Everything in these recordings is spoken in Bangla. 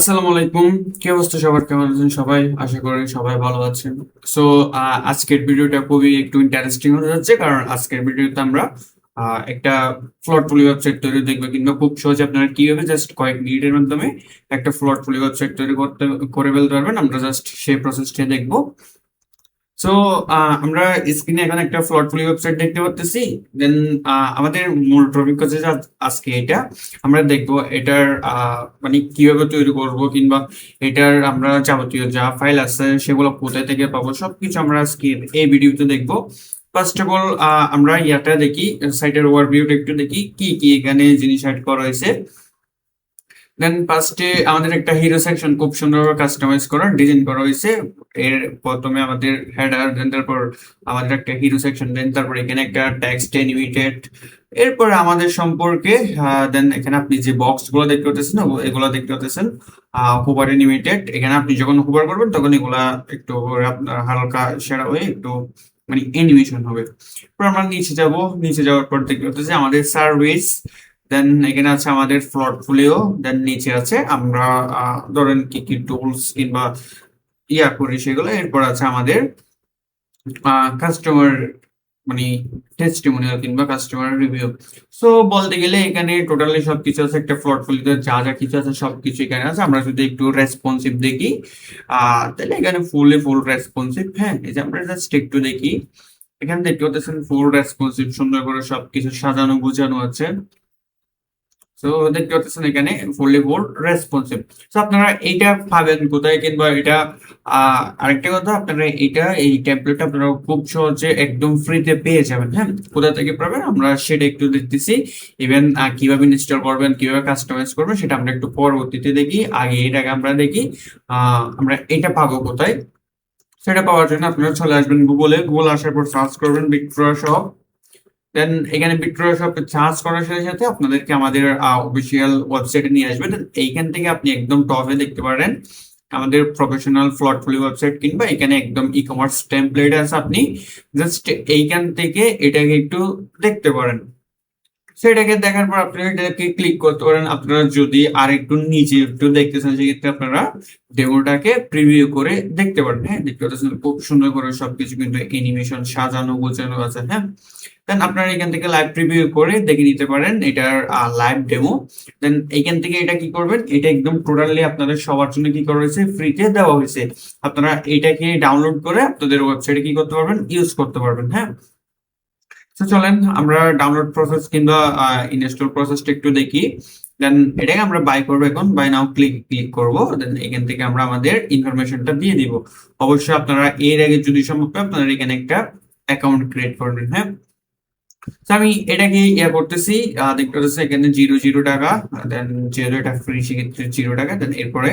আসসালামু আলাইকুম। কি অবস্থা সবার? কেমন আছেন সবাই? আশা করি সবাই ভালো আছেন। সো আজকের ভিডিওটা খুবই একটু ইন্টারেস্টিং হতে যাচ্ছে, কারণ আজকের ভিডিওতে আমরা একটা ফ্লটফুলি ওয়েবসাইট তৈরি দেখবো, কিংবা খুব সহজে আপনারা কিভাবে জাস্ট কয়েক মিনিটের মাধ্যমে একটা ফ্লটফুলি ওয়েবসাইট তৈরি করে ফেলতে পারবেন, আমরা জাস্ট সেই প্রসেসটা দেখবো। সো আমরা স্ক্রিনে এখন একটা ফ্লটফুলি ওয়েবসাইট দেখতে পাচ্ছি। দেন আমাদের মূল টপিক হচ্ছে যে আজকে এটা আমরা দেখবো এটার মানে কিভাবে তৈরি করব, কিংবা এটার আমরা যাবতীয় যা ফাইল আছে সেগুলো কোথায় থেকে পাবো, সবকিছু আমরা আজকে এই ভিডিওতে দেখবো। ফার্স্ট অফ অল আমরা ইয়াটা দেখি, সাইটের ওভারভিউটা একটু দেখি কি কি এখানে জিনিস অ্যাড করা হয়েছে। দেন ফার্স্টে আমাদের একটা হিরো সেকশন খুব সুন্দরভাবে কাস্টমাইজ করা ডিজাইন করা হয়েছে। এর প্রথমে আমাদের হেডার, দেন তারপর আমাদের একটা হিরো সেকশন, দেন তারপর এখানে একটা টেক্সট অ্যানিমেটেড, এরপর আমাদের সম্পর্কে। দেন এখানে আপনি যে বক্স গুলো দেখতে পাচ্ছেন না, এগুলো দেখতে পাচ্ছেন হুবার অ্যানিমেটেড। এখানে আপনি যখন হুবার করবেন তখন এগুলা একটু আপনার হালকা সেরা হয়ে একটু মানে অ্যানিমেশন হবে। এরপর আমরা নিচে যাব, নিচে যাওয়ার পর দেখতে পাচ্ছি আমাদের সার্ভিস। দেন এখানে আছে আমাদের পোর্টফোলিও। দেন নিচে আছে আমরা ধরেন কি কি টুলস কিংবা ইয়া করি সেগুলো। এরপর আছে আমাদের কাস্টমার মানে টেস্টিমোনিয়াল কিংবা কাস্টমার রিভিউ। সো বলতে গেলে এখানে টোটালি সবকিছু আছে, একটা পোর্টফোলিওতে যা যা কিছু আছে সবকিছু এখানে আছে। আমরা যদি একটু রেসপন্সিভ দেখি তাহলে এখানে ফুল রেসপন্সিভ। হ্যাঁ, এই যে আমরা জাস্ট একটু দেখি, এখানে দেখতে পাচ্ছেন ফুল রেসপন্সিভ, সুন্দর করে সবকিছু সাজানো গুছানো আছে। সো দেখতে পাচ্ছেন এখানে ফুললি বোল্ড রেসপন্সিভ। সো আপনারা এইটা পাবেন কোথায়, কিংবা এটা আরেকটা কথা, আপনারা এটা এই টেমপ্লেট আপনারা খুব সহজে একদম ফ্রিতে পেয়ে যাবেন। হ্যাঁ, কোথা থেকে পাবেন আমরা সেটা একটু দেখতেছি। ইভেন কিভাবে ইনস্টল করবেন, কিভাবে কাস্টমাইজ করবেন সেটা আমরা একটু পরবর্তীতে দেখি। আগে এটাকে আমরা দেখি আমরা এটা পাবো কোথায়। সেটা পাওয়ার জন্য আপনারা চলে আসবেন গুগলে। গুগল আসার পর সার্চ করবেন বিট্রয় শপ। দেন এখানে বিট্রয় শপ চার্জ করার সাথে সাথে আপনাদেরকে আমাদের অফিসিয়াল ওয়েবসাইটে নিয়ে আসবে। দেন এইখান থেকে আপনি একদম টপে দেখতে পারেন আমাদের প্রফেশনাল ফ্লটফুলি ওয়েবসাইট, কিংবা এখানে একদম ই কমার্স টেমপ্লেট আছে। আপনি জাস্ট এইখান থেকে এটাকে একটু দেখতে পারেন। সেটাকে দেখার পর আপনারা এটাকে ক্লিক করতে পারেন। আপনারা যদি আর একটু নিচে একটু দেখতে চান সেক্ষেত্রে আপনারা ডেমোটাকে প্রিভিউ করে দেখতে পারেন। হ্যাঁ, দেখতে পাচ্ছেন খুব সুন্দর করে সবকিছু কিন্তু অ্যানিমেশন সাজানো গোছানো আছে। হ্যাঁ, দেন আপনারা এখান থেকে লাইভ প্রিভিউ করে দেখে নিতে পারেন এটার লাইভ ডেমো। দেন এখান থেকে এটা কি করবেন, এটা একদম টোটালি আপনাদের সবার জন্য কি করা হয়েছে, ফ্রিতে দেওয়া হয়েছে। আপনারা এটাকে ডাউনলোড করে আপনাদের ওয়েবসাইটে কি করতে পারবেন, ইউজ করতে পারবেন। হ্যাঁ, তো চলেন আমরা ডাউনলোড প্রসেস কিংবা ইনস্টল প্রসেসটা একটু দেখি। দেন এটাকে আমরা বাই করবো, এখন বাই নাও ক্লিক করব। দেন এখান থেকে আমরা আমাদের ইনফরমেশনটা দিয়ে দিব। অবশ্যই আপনারা এর আগে যদি সম্ভব হয় আপনারা এখানে একটা অ্যাকাউন্ট ক্রিয়েট করবেন। হ্যাঁ, তো আমি এটাকে ইয়া করতেছি। দেখতে পাচ্ছি এখানে 0 টাকা। দেন যেহেতু এটা ফ্রি সেক্ষেত্রে 0 টাকা। দেন এরপরে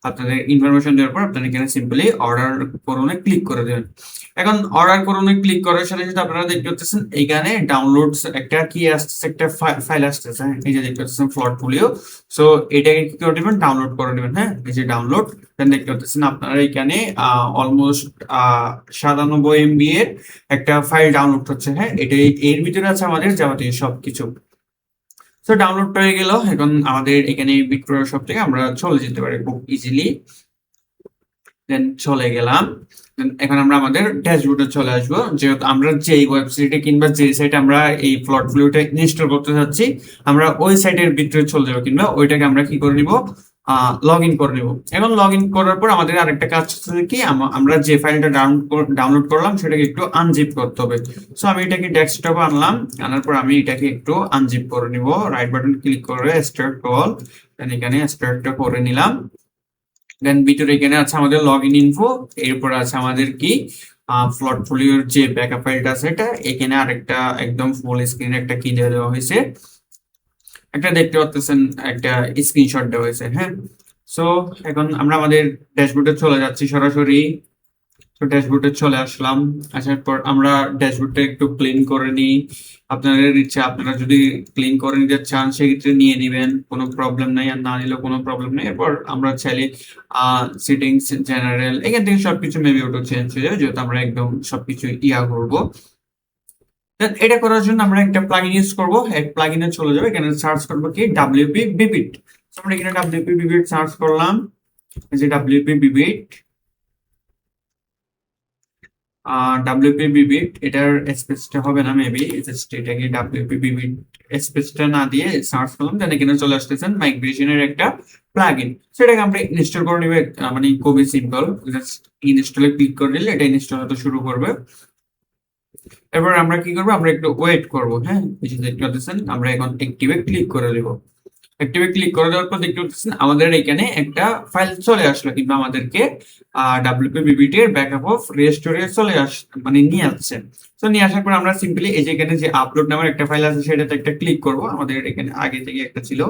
আপনাদের ইনফরমেশন দেওয়ার পর আপনারা এখানে সিম্পলি অর্ডার করুনে ক্লিক করে দেবেন। এখন অর্ডার করুনে ক্লিক করার সাথে সাথে আপনারা দেখতে পাচ্ছেন এখানে ডাউনলোডস একটা কি আসছে, একটা ফাইল আসতেছে। হ্যাঁ, এই যে দেখতে পাচ্ছেন ফ্লটফোলিও। সো এটাকে কি করে দিবেন, ডাউনলোড করে নেবেন। হ্যাঁ, এই যে ডাউনলোড। দেন দেখতে পাচ্ছেন আপনারা এখানে অলমোস্ট 97 MB এর একটা ফাইল ডাউনলোড হচ্ছে। হ্যাঁ, এটাই এর ভিতরে আছে আমাদের যাবতীয় সবকিছু। তো ডাউনলোড হয়ে গেল। এখন আমাদের এখানে বিক্রয় শপ থেকে আমরা চলে যেতে পারি খুব ইজিলি। দেন চলে গেলাম। এখন আমরা আমাদের ড্যাশবোর্ডে চলে আসবো, যেহেতু আমরা যে ওয়েবসাইটে কিংবা যে সাইটে আমরা এই প্লটফ্লিওটা ইনস্টল করতে যাচ্ছি আমরা ওই সাইটের ভিতরে চলে যাবো, কিংবা ওইটাকে আমরা কি করে নিব, লগ ইন করে নিব। এখন লগ ইন করার পর আমাদের আরেকটা কাজ হচ্ছে কি, আমরা যে ফাইলটা ডাউনলোড করলাম সেটাকে একটু আনজিপ করতে হবে। সো আমি এটাকে ডেস্কটপে আনলাম, আনার পর আমি এটাকে একটু আনজিপ করে নিব। রাইট বাটন ক্লিক করে স্টার্ট কল, দেন এখানে স্টার্টটা করে নিলাম। দেন ভিতরে এখানে আছে আমাদের লগ ইন ইনফো। এরপর আছে আমাদের কি প্লটফোলিওর যে ব্যাকআপ ফাইলটা আছে এটা। এখানে আরেকটা একদম ফুল স্ক্রিন একটা কি দিয়ে দেওয়া হয়েছে, একটা দেখতে পাচ্ছেন একটা স্ক্রিনশট দেওয়া হয়েছে। হ্যাঁ, সো এখন আমরা আমাদের ড্যাশবোর্ডে চলে যাচ্ছি সরাসরি। তো ড্যাশবোর্ডে চলে আসলাম। আসার পর আমরা ড্যাশবোর্ডটা একটু ক্লিন করে নিই। আপনাদের ইচ্ছা, আপনারা যদি ক্লিন করে নিতে চান সেক্ষেত্রে নিয়ে নিবেন, কোনো প্রবলেম নাই। আর না নিলেও কোনো প্রবলেম নেই। এরপর আমরা চাইলে সেটিংস, জেনারেল, এখান থেকে সবকিছু মেবি ওটা চেঞ্জ হয়ে যাবে, যেহেতু আমরা একদম সবকিছু ইয়া করবো। Then এটা করার জন্য আমরা একটা প্লাগইন ইউজ করব। এক প্লাগইনে চলে যাবে, এখানে সার্চ করব কি, WP বিবিট। আমরা এখানে WP বিবিট সার্চ করলাম। এই যে ডাব্লিউপি বিবিট, ডাব্লিউপি বিবিট এটার স্পেসটা হবে না মেবি, জাস্ট এটাকে ডাব্লিউপি বিবিট স্পেসটা না দিয়ে সার্চ করলাম, দেন এখানে চলে আসতেছেন মাইগ্রেশনের একটা প্লাগইন, সেটাকে আমরা ইনস্টল করে নিবে। মানে খুবই সিম্পল, জাস্ট ইনস্টলে ক্লিক করে দিলে এটা ইনস্টল হতে শুরু করবে। এরপর আমরা কি করবো, আমরা একটু ওয়েট করব। হ্যাঁ, এই যে দেখতে পাচ্ছেন আমরা এখন অ্যাক্টিভে ক্লিক করে দেবো। অ্যাক্টিভে ক্লিক করে দেওয়ার পর দেখতে পাচ্ছেন আমাদের এখানে একটা ফাইল চলে আসলো, কিংবা আমাদেরকে ডাব্লিউপি বিবিটি এর ব্যাকআপ অফ রেস্টোরে চলে মানে নিয়ে আসছে। তো নিয়ে আসার পর আমরা সিম্পলি এই যে এখানে যে আপলোড নামের একটা ফাইল আছে সেটাতে একটা ক্লিক করব। আমাদের এখানে আগে থেকে একটা ছিল,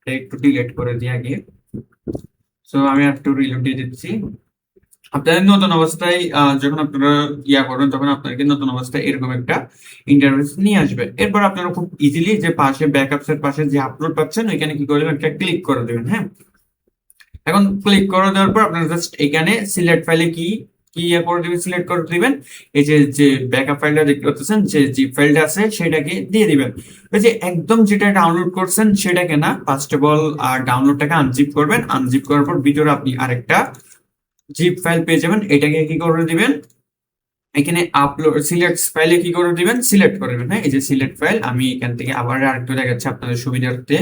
এটা একটু ডিলিট করে দিই আগে। সো আমি একটু রিলোড দিয়ে দিচ্ছি। আপনাদের নতুন অবস্থায় যখন আপনারা করবেন তখন আপনাদেরকে নতুন অবস্থায় এরকম একটা ইন্টারফেস নিয়ে আসবে। এরপর আপনারা খুব ইজিলি যে পাশে ব্যাকআপস এর পাশে যে আপলোড পাচ্ছেন ওইখানে কি করবেন, একটা ক্লিক করে দেবেন। হ্যাঁ, এখন ক্লিক করে দেওয়ার পর আপনারা জাস্ট এখানে সিলেক্ট ফাইলে কি কি করে দিবেন, সিলেক্ট করে দিবেন। এই যে যে ব্যাকআপ ফাইলটা দেখতে পাচ্ছেন, যে জিপ ফাইলটা আছে সেটাকে দিয়ে দিবেন। ওই যে একদম যেটা ডাউনলোড করছেন সেটাকে না, ফার্স্ট অফ অল ডাউনলোডটাকে আনজিপ করবেন। আনজিপ করার পর ভিতরে আপনি আরেকটা জিপ ফাইল পেয়ে যাবেন, এটাকে কি করে দিবেন, এখানে আপলোড সিলেক্ট ফাইলে কি করে দিবেন, সিলেক্ট করে দিবেন। হ্যাঁ, এই যে সিলেক্ট ফাইল, আমি এখান থেকে আবার আরেকটু দেখাচ্ছি আপনাদের সুবিধার্থে।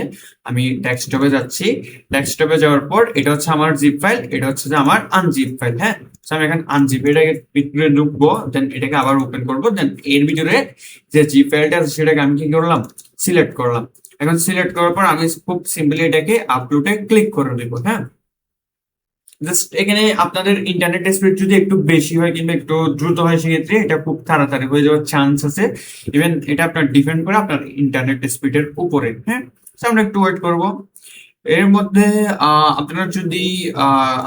আমি ডেস্কটপে যাচ্ছি, ডেস্কটপে যাওয়ার পর এটা হচ্ছে আমার জিপ ফাইল, এটা হচ্ছে যে আমার আনজিপ ফাইল। হ্যাঁ, আমি এখন আনজিপ এটাকে ভিতরে ঢুকবো, দেন এটাকে আবার ওপেন করবো, দেন এর ভিতরে যে জিপ ফাইলটা আছে সেটাকে আমি কি করলাম, সিলেক্ট করলাম। এখন সিলেক্ট করার পর আমি খুব সিম্পলি এটাকে আপলোডে ক্লিক করে দেবো। হ্যাঁ, জাস্ট এখানে আপনাদের ইন্টারনেট স্পিড যদি একটু বেশি হয় কিংবা একটু দ্রুত হয় সেক্ষেত্রে এটা খুব তাড়াতাড়ি হয়ে যাওয়ার চান্স আছে। ইভেন এটা আপনার ডিপেন্ড করে আপনার ইন্টারনেট স্পিডের উপরে। হ্যাঁ, আমরা একটু ওয়েট করব। এর মধ্যে আপনারা যদি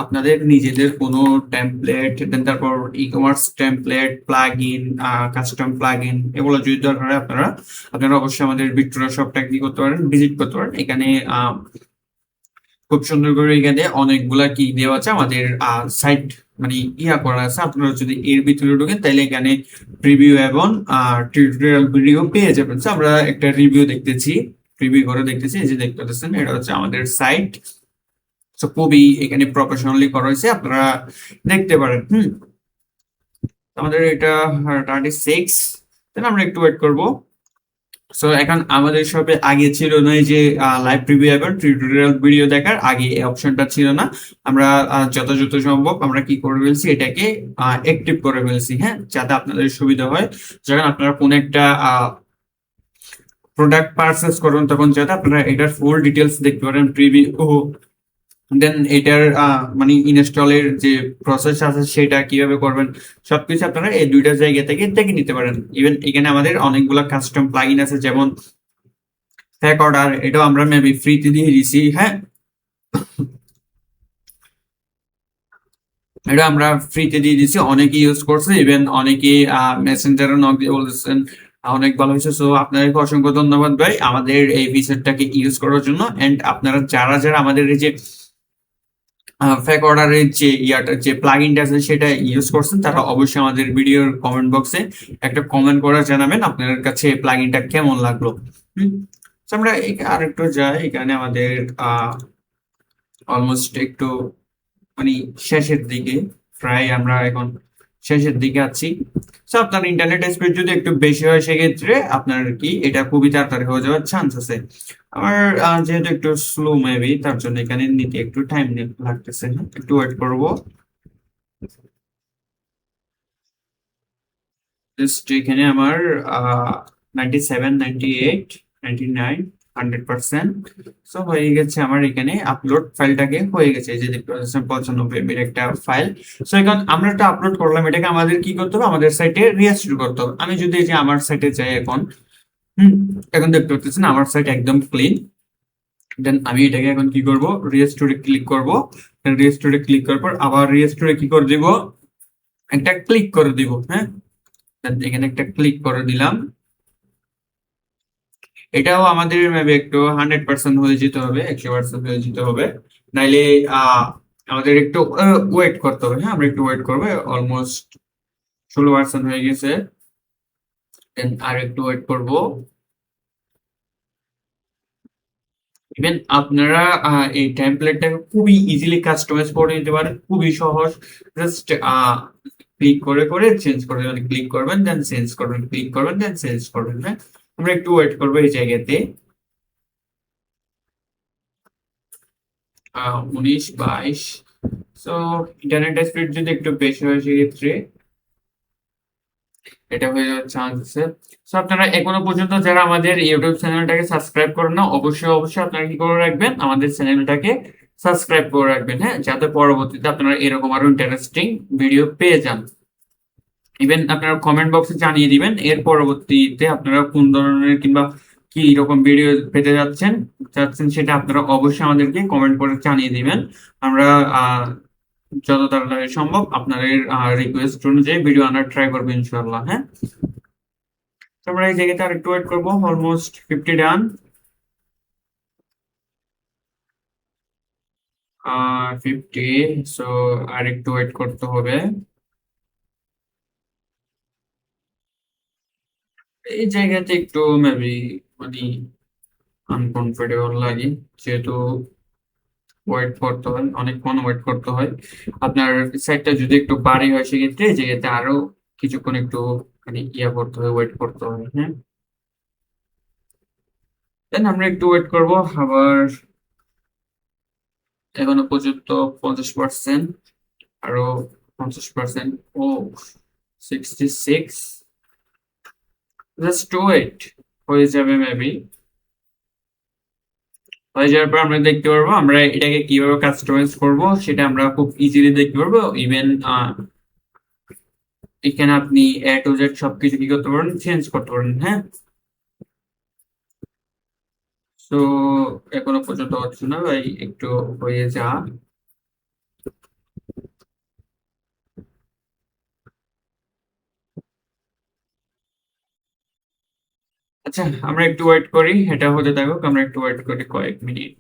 আপনাদের নিজেদের কোনো টেমপ্লেট, দেন তারপর e commerce template, plug in, custom plug in এগুলো যদি দরকার হয় আপনারা আপনারা অবশ্যই আমাদের বিট্রোরা শপটা কি করতে পারেন, ভিজিট করতে পারেন। এখানে খুব সুন্দর করে এখানে অনেকগুলা কি দেওয়া আছে, আমাদের সাইট মানে করা আছে। আপনারা যদি এর ভিতরে ঢোকেন তাহলে এখানে প্রিভিউ এবং টিউটোরিয়াল ভিডিও পেয়ে যাবেন। So, আমরা একটা রিভিউ দেখতেছি, প্রিভিউ করে দেখতেছি, এই যে দেখতে পাচ্ছেন এটা হচ্ছে আমাদের সাইট। তো খুবই এখানে প্রফেশনালি করা হয়েছে, আপনারা দেখতে পারেন। আমাদের এটা 36, তাহলে আমরা একটু ওয়েট করবো। সো এখন আমাদের শপে আগে ছিল না এই যে লাইভ প্রিভিউ এবং টিউটোরিয়াল ভিডিও দেখার, আগে এই অপশনটা ছিল না। আমরা যথাযথ সম্ভব আমরা কি করে ফেলছি, এটাকে অ্যাক্টিভ করে ফেলছি। হ্যাঁ, যাতে আপনাদের সুবিধা হয় যখন আপনারা কোন একটা প্রোডাক্ট পারচেস করবেন তখন যাতে আপনারা এটার ফুল ডিটেলস দেখতে পারেন, প্রিভিউ, দেন এটার মানে ইনস্টলের যে প্রসেস আছে সেটা কিভাবে করবেন সবকিছু আপনারা এই দুইটা জায়গা থেকে দেখে নিতে পারেন। ইভেন এখানে আমাদের অনেকগুলো কাস্টম প্লাগইন আছে, যেমন ফ্যাক অর্ডার, এটাও আমরা মেবি ফ্রিতে দিয়ে দিছি। হ্যাঁ, এটা আমরা ফ্রিতে দিয়ে দিছি, অনেকে ইউজ করছে, ইভেন অনেকে মেসেঞ্জারে নক দিয়ে বলতেছেন অনেক ভালো হয়েছে। সো আপনাদেরকে অসংখ্য ধন্যবাদ ভাই আমাদের এই ফিচারটাকে ইউজ করার জন্য। এন্ড আপনারা যারা যারা আমাদের এই যে ফেক অর্ডারের যে যে প্লাগইনটা আছে সেটা ইউজ করছেন তারা অবশ্যই আমাদের ভিডিওর কমেন্ট বক্সে একটা কমেন্ট করে জানাবেন আপনার কাছে প্লাগইনটা কেমন লাগলো। তো আমরা আরেকটু যাই, এখানে আমাদের অলমোস্ট একটু মানে শেষের দিকে, প্রায় আমরা এখন শেষের দিকে আছি। তো আপনার ইন্টারনেট স্পিড যদি একটু বেশি হয় সেক্ষেত্রে আপনার কি এটা খুবই তাড়াতাড়ি হয়ে যাওয়ার চান্স আছে। আমার যেহেতু একটু স্লো মেবি, তার জন্য এখানে নিতে একটু টাইম লাগতেছে, একটু ওয়েট করবো। জাস্ট এখানে আমার 97, 98, 99, 100%। সো হয়ে গেছে আমার এখানে আপলোড ফাইলটাকে হয়ে গেছে, এই যে দেখতে পাচ্ছেন 95 এর একটা ফাইল। সো এখন আমরা একটা আপলোড করলাম, এটাকে আমাদের কি করতে হবে, আমাদের সাইটে রিস্টোর করতে হবে। আমি যদি এই যে আমার সাইটে যাই এখন, এখন দেখতে পাচ্ছেন আমার সাইট একদম ক্লিন। দেন আমি এটাকে এখন কি করব, রিস্টোরে ক্লিক করব। রিস্টোরে ক্লিক করার পর আবার রিস্টোরে কি করে দিব, একটা ক্লিক করে দিব। হ্যাঁ, এখানে একটা ক্লিক করে দিলাম। এটাও আমাদের ম্যাবে একটু 100% হয়ে যেতে হবে, 100% হয়ে যেতে হবে, নাইলে আমাদের একটু ওয়েট করতে হবে। হ্যাঁ, আমরা একটু ওয়েট করবো। অলমোস্ট 16% হয়ে গেছে, আর একটু ওয়েট করব। ইভেন আপনারা এই টেমপ্লেটটাকে খুবই ইজিলি কাস্টমাইজ করে নিতে পারেন, খুবই সহজ। জাস্ট ক্লিক করে করে চেঞ্জ করে দেবেন, ক্লিক করবেন দেন চেঞ্জ করবেন, ক্লিক করবেন দেন চেঞ্জ করবেন। হ্যাঁ, আমরা একটু ওয়েট করবো এই জায়গাতে। 19 22। সো ইন্টারনেট স্পিড যদি একটু বেশি হয় সেক্ষেত্রে এটা হয়ে যাওয়ার চান্স আছে। সো আপনারা এখনো পর্যন্ত যারা আমাদের ইউটিউব চ্যানেলটাকে সাবস্ক্রাইব করেন না, অবশ্যই অবশ্যই আপনারা কি করে রাখবেন, আমাদের চ্যানেলটাকে সাবস্ক্রাইব করে রাখবেন। হ্যাঁ, যাতে পরবর্তীতে আপনারা এরকম আরো ইন্টারেস্টিং ভিডিও পেয়ে যান। ইভেন আপনারা কমেন্ট বক্সে জানিয়ে দিবেন এর পরবর্তীতে আপনারা কোন ধরনের কিংবা কি রকম ভিডিও পেতে যাচ্ছেন চাচ্ছেন, সেটা আপনারা অবশ্যই আমাদেরকে কমেন্ট করে জানিয়ে দিবেন। আমরা যত তাড়াতাড়ি সম্ভব আপনাদের রিকোয়েস্ট অনুযায়ী ভিডিও আনার ট্রাই করবো ইনশাল্লাহ। হ্যাঁ, তো আমরা এই জায়গাতে আর একটু ওয়েট করবো। অলমোস্ট 50 ডান। 50। সো আর একটু ওয়েট করতে হবে। এই জায়গাতে একটু মেবি মানে আনকমফোর্টেবল লাগে, যেহেতু ওয়েট করতে হয়, অনেকক্ষণ ওয়েট করতে হয়। আপনার সাইডটা যদি একটু বাড়ি হয় সেক্ষেত্রে এই জায়গাতে আরো কিছুক্ষণ একটু মানে ইয়া করতে হয়, ওয়েট করতে হয়। হ্যাঁ, দেন আমরা একটু ওয়েট করব আবার। এখনো পর্যন্ত 50%, আরো 50%। ও 66। জাস্ট ওয়েট, হয়ে যাবে মেবি। হয়ে যাওয়ার পর আমরা দেখতে পারবো আমরা এটাকে কিভাবে কাস্টমাইজ করব, সেটা আমরা খুব ইজিলি দেখতে পারবো। ইভেন এখানে আপনি এ টু জেড সবকিছু কি করতে পারেন, চেঞ্জ করতে পারেন। হ্যাঁ, তো এখনো পর্যন্ত হচ্ছে না ভাই, একটু হয়ে যা। আচ্ছা, আমরা একটু ওয়েট করি, এটা হতে থাকুক, আমরা একটু ওয়েট করি কয়েক মিনিট।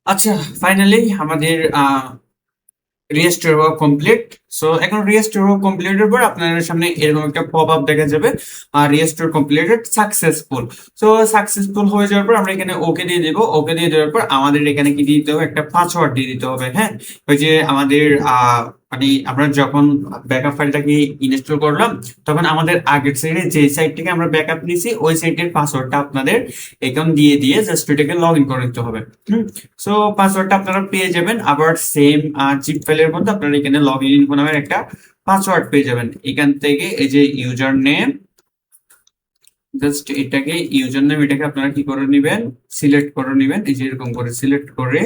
আচ্ছা, ফাইনালি আমাদের রিস্টোর হওয়া কমপ্লিট। সো এখন রিস্টোর হওয়া কমপ্লিটের পর আপনাদের সামনে এরকম একটা পপ আপ দেখা যাবে, আর restore completed successful. So successful হয়ে যাওয়ার পর আমরা এখানে ওকে দিয়ে দেবো। ওকে দিয়ে দেওয়ার পর আমাদের এখানে কি দিতে হবে, একটা পাসওয়ার্ড দিয়ে দিতে হবে। হ্যাঁ, ওই যে আমাদের মানে আমরা যখন ব্যাকআপ ফাইলটাকে ইনস্টল করলাম, তখন আমাদের আগের সাইডে যে সাইট থেকে আমরা ব্যাকআপ নিয়েছি ওই সাইটের পাসওয়ার্ডটা আপনাদের এখানে দিয়ে দিয়ে জাস্ট ওইটাকে লগ ইন করে নিতে হবে। সো পাসওয়ার্ডটা আপনারা পেয়ে যাবেন। আবার সেম জিপ ফাইলের মধ্যে আপনারা এখানে লগ ইন ইনফো নামের একটা পাসওয়ার্ড পেয়ে যাবেন। এখান থেকে এই যে ইউজার নেম, জাস্ট এটাকে ইউজার নেম, এটাকে আপনারা কি করে নেবেন, সিলেক্ট করে নেবেন, এই যে এরকম করে সিলেক্ট করে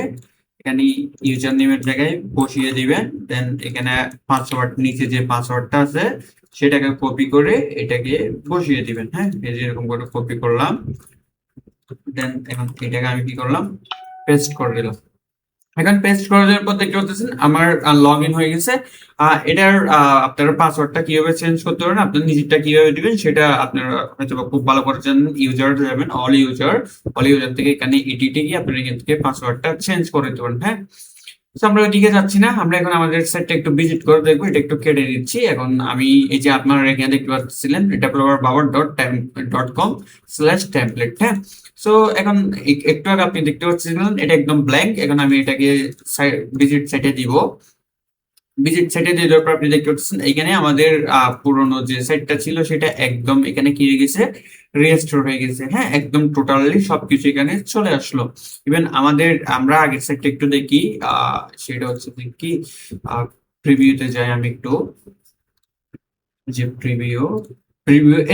এখানে ইউজার নেমের জায়গায় বসিয়ে দিবেন। দেন এখানে পাসওয়ার্ড, নিচে যে পাসওয়ার্ডটা আছে সেটাকে কপি করে এটাকে বসিয়ে দিবেন। হ্যাঁ, এই যে এরকম করে কপি করলাম। দেন এখন এটাকে আমি কি করলাম, পেস্ট করে দিলাম। এখন পেস্ট করে দেওয়ার পর দেখতে পাচ্ছেন আমার লগ ইন হয়ে গেছে। এটার আপনারা পাসওয়ার্ডটা কিভাবে চেঞ্জ করতে পারেন, আপনার নিজেরটা কিভাবে দিবেন সেটা আপনারা হয়তো খুব ভালো করে জানেন। ইউজার যাবেন, অল ইউজার থেকে এখানে এডিটে গিয়ে আপনারা এখান থেকে পাসওয়ার্ডটা চেঞ্জ করে দিতে পারেন। হ্যাঁ, তো আমরা ওইদিকে যাচ্ছি না, আমরা এখন আমাদের সাইটটা একটু ভিজিট করে দেখবো। এটা একটু কেটে দিচ্ছি। এখন আমি এই যে আপনারা এখানে দেখতে পাচ্ছিলেন developerpower.com/template। হ্যাঁ, সো এখন একটু আগে আপনি দেখতে পাচ্ছিলেন এটা একদম ব্ল্যাঙ্ক। এখন আমি এটাকে ভিজিট সাইটে দিব। ভিজিট সাইটে দিয়ে দেওয়ার পর আপনি দেখতে পাচ্ছেন এখানে আমাদের পুরোনো যে সাইটটা ছিল সেটা একদম এখানে কি হয়ে গেছে, রিস্টোর হয়ে গেছে। হ্যাঁ, একদম টোটালি সবকিছু এখানে চলে আসলো। ইভেন আমাদের, আমরা আগের সাইটটা একটু দেখি, সেটা হচ্ছে যে কি, প্রিভিউতে যাই আমি একটু, যে প্রিভিউ,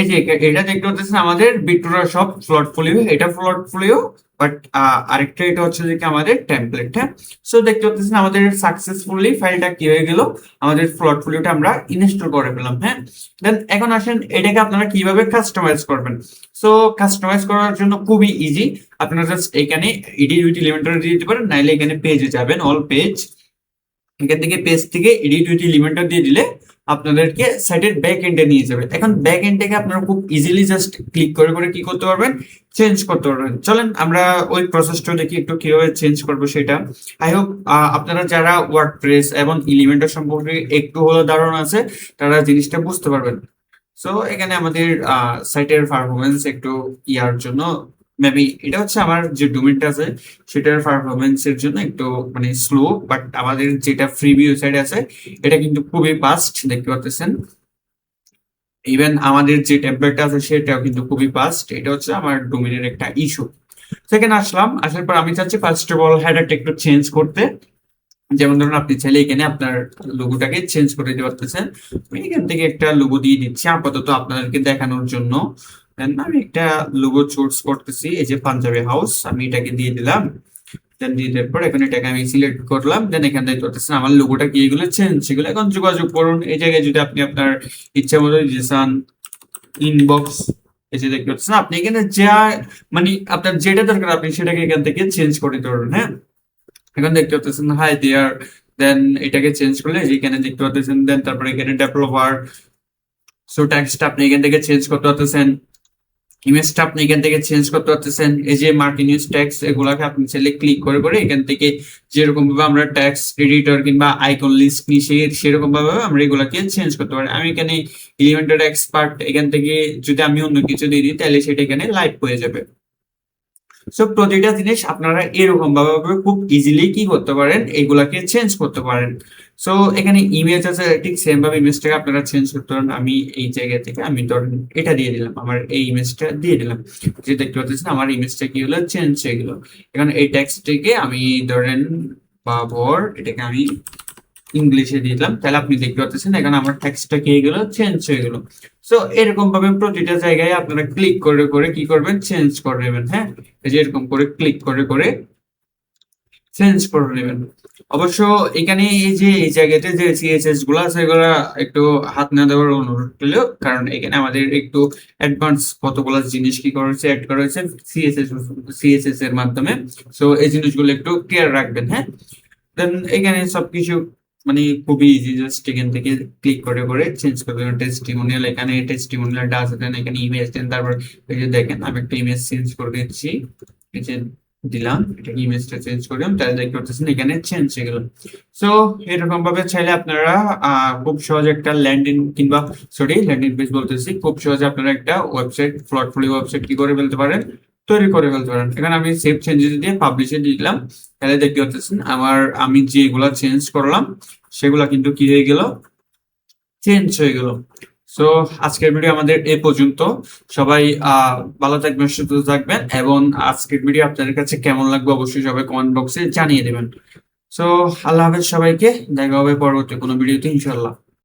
এই যে এটা দেখতে পাচ্ছেন আমাদের বিট্টোরা সব ফ্লটফোলিও, এটা ফ্লটফোলিও, বাট আরেকটা এটা হচ্ছে যে কি আমাদের টেমপ্লেট। হ্যাঁ, সো দেখতে পাচ্ছেন আমাদের সাকসেসফুলি ফাইলটা কি হয়ে গেল, আমাদের ফ্লটফোলিওটা আমরা ইনস্টল করে পেলাম। হ্যাঁ, দেন এখন আসেন এটাকে আপনারা কিভাবে কাস্টমাইজ করবেন। সো কাস্টমাইজ করার জন্য খুবই ইজি। আপনারা জাস্ট এখানে এডিট উইথ এলিমেন্টর দিয়ে দিতে পারেন, নাইলে এখানে পেজে যাবেন, অল পেজ, এখান থেকে পেজ থেকে এডিট উইথ এলিমেন্টর দিয়ে দিলে আপনাদেরকে সাইটের ব্যাক এন্ডে নিয়ে যাবে। এখন ব্যাক এন্ড থেকে আপনারা খুব ইজিলি জাস্ট ক্লিক করে করে কি করতে পারবেন, চেঞ্জ করতে পারবেন। চলেন আমরা ওই প্রসেসটা দেখি একটু কিভাবে চেঞ্জ করবো সেটা। আই হোপ আপনারা যারা ওয়ার্ডপ্রেস এবং এলিমেন্টর সম্পর্কে একটু হলেও ধারণা আছে তারা জিনিসটা বুঝতে পারবেন। সো এখানে আমাদের সাইটের পারফরমেন্স একটু ইয়ার জন্য, মেবি এটা হচ্ছে আমার যে ডোমেনটা আছে সেটার পারফরমেন্স এর জন্য একটু মানে স্লো, বাট আমাদের যেটা ফ্রিভিউ সাইট আছে এটা কিন্তু খুবই ফাস্ট, দেখতে পাচ্ছেন। ইভেন আমাদের যে টেমপ্লেটটা আছে সেটাও কিন্তু খুবই ফাস্ট। এটা হচ্ছে আমার ডোমেনের একটা ইস্যু। সেখানে আসলাম, আসার পর আমি চাচ্ছি ফার্স্ট অফ অল হেডারটা একটু চেঞ্জ করতে। যেমন ধরুন আপনি চাইলে এখানে আপনার লোগোটাকে চেঞ্জ করে দিতে পারতেছেন। আমি এখান থেকে একটা লোগো দিয়ে দিচ্ছি আপাতত আপনাদেরকে দেখানোর জন্য। Then আমি একটা লোগো চুজ করতেছি, এই যে পাঞ্জাবি হাউস, আমি এটাকে দিয়ে দিলাম। দেন দিয়ে দেওয়ার পর এখন এটাকে আমি সিলেক্ট করলাম। দেন এখানে দেখতে পাচ্ছেন আমার লোগোটা কি, এগুলো চেঞ্জ, সেগুলো এখন যোগাযোগ করুন। এই জায়গায় যদি আপনি আপনার ইচ্ছা মতো দিয়েছেন ইনবক্স, এই যে দেখতে পাচ্ছেন আপনি এখানে যা মানে আপনার যেটা দরকার আপনি সেটাকে এখান থেকে চেঞ্জ করে দিতে পারবেন। হ্যাঁ, এখন দেখতে পাচ্ছেন হাই দেয়ার, দেন এটাকে চেঞ্জ করলে এখানে দেখতে পাচ্ছেন, দেন তারপরে এখানে ডেভেলপার, সো টেক্সটটা আপনি এখান থেকে চেঞ্জ করতে পারতেছেন, ইমেজটা আপনি এখান থেকে চেঞ্জ করতে পারতেছেন। এই যে মার্কিনিউজ ট্যাক্স, এগুলাকে আপনি চাইলে ক্লিক করে করে এখান থেকে যেরকম ভাবে আমরা ট্যাক্স এডিটর কিংবা আইকন লিস্ট নিই সেরকম ভাবে আমরা এগুলাকে চেঞ্জ করতে পারি। আমি এখানে এলিমেন্টার এক্সপার্ট, এখান থেকে যদি আমি অন্য কিছু দিয়ে দিই তাহলে সেটা এখানে লাইভ হয়ে যাবে। সো প্রতিটা জিনিস আপনারা এরকম ভাবে খুব ইজিলি কি করতে পারেন, এগুলাকে চেঞ্জ করতে পারেন। সো এখানে ইমেজ আছে, ঠিক সেম ভাবে ইমেজটাকে আপনারা চেঞ্জ করতে পারেন। আমি এই জায়গা থেকে আমি ধরেন এটা দিয়ে দিলাম, আমার এই ইমেজটা দিয়ে দিলাম, যে দেখতে পাচ্ছেন আমার ইমেজটা কি হলো, চেঞ্জ হয়ে গেলো। এখন এই টেক্সটটাকে আমি ধরেন বাবর, এটাকে আমি ইংলিশে দিয়ে দিলাম, তাহলে আপনি দেখতে পাচ্ছেন এখানে আমার টেক্সটটা কি হয়ে গেল, চেঞ্জ হয়ে গেল। সো এরকম ভাবে প্রতিটা জায়গায় আপনারা ক্লিক করে করে কি করবেন, চেঞ্জ করে নেবেন। হ্যাঁ, এই যে এরকম করে ক্লিক করে করে চেঞ্জ করে নেবেন। অবশ্য এখানে এই যে এই জায়গাতে যে সিএসএস গুলো আছে এগুলা একটু হাত না দেওয়ার অনুরোধ করলেও, কারণ এখানে আমাদের একটু অ্যাডভান্স কতগুলো জিনিস কি করা হয়েছে, অ্যাড করা হয়েছে সিএসএস এর মাধ্যমে। সো এই জিনিসগুলো একটু ক্লিয়ার রাখবেন। হ্যাঁ, দেন এখানে সবকিছু মানে খুবই ইজি, জাস্ট এখান থেকে ক্লিক করে করে চেঞ্জ করে দেবেন। টেস্টিমোনিয়াল, এখানে টেস্টিমোনিয়ালটা আছে, দেন এখানে ইমেজ দেন, তারপর এই যে দেখেন আমি একটা ইমেজ চেঞ্জ করে দিচ্ছি, এই যে দিলাম, এটাকে ইমেজটা চেঞ্জ করলাম, তাহলে দেখতে পাচ্ছেন এখানে চেঞ্জ হয়ে গেল। সো এরকম ভাবে চাইলে আপনারা খুব সহজে একটা ল্যান্ডিং কিংবা ল্যান্ডিং পেজ বলতেছি, খুব সহজে আপনারা একটা ওয়েবসাইট, ফ্লটফুলি ওয়েবসাইট কি করে ফেলতে পারেন, তৈরি করে ফেলতে পারেন। এখানে আমি সেভ চেঞ্জেস দিয়ে পাবলিশে দিয়ে দিলাম, তাহলে দেখতে পাচ্ছেন আমি যেগুলা চেঞ্জ করলাম সেগুলা কিন্তু কি হয়ে গেল, চেঞ্জ হয়ে গেল। সো আজকের ভিডিও আমাদের এই পর্যন্ত। সবাই ভালো থাকবেন, সুস্থ থাকবেন, এবং আজকের ভিডিও আপনাদের কাছে কেমন লাগবে অবশ্যই সবাই কমেন্ট বক্সে জানিয়ে দেবেন। সো আল্লাহ হাফেজ সবাইকে, দেখা হবে পরবর্তী কোনো ভিডিওতে ইনশাল্লাহ।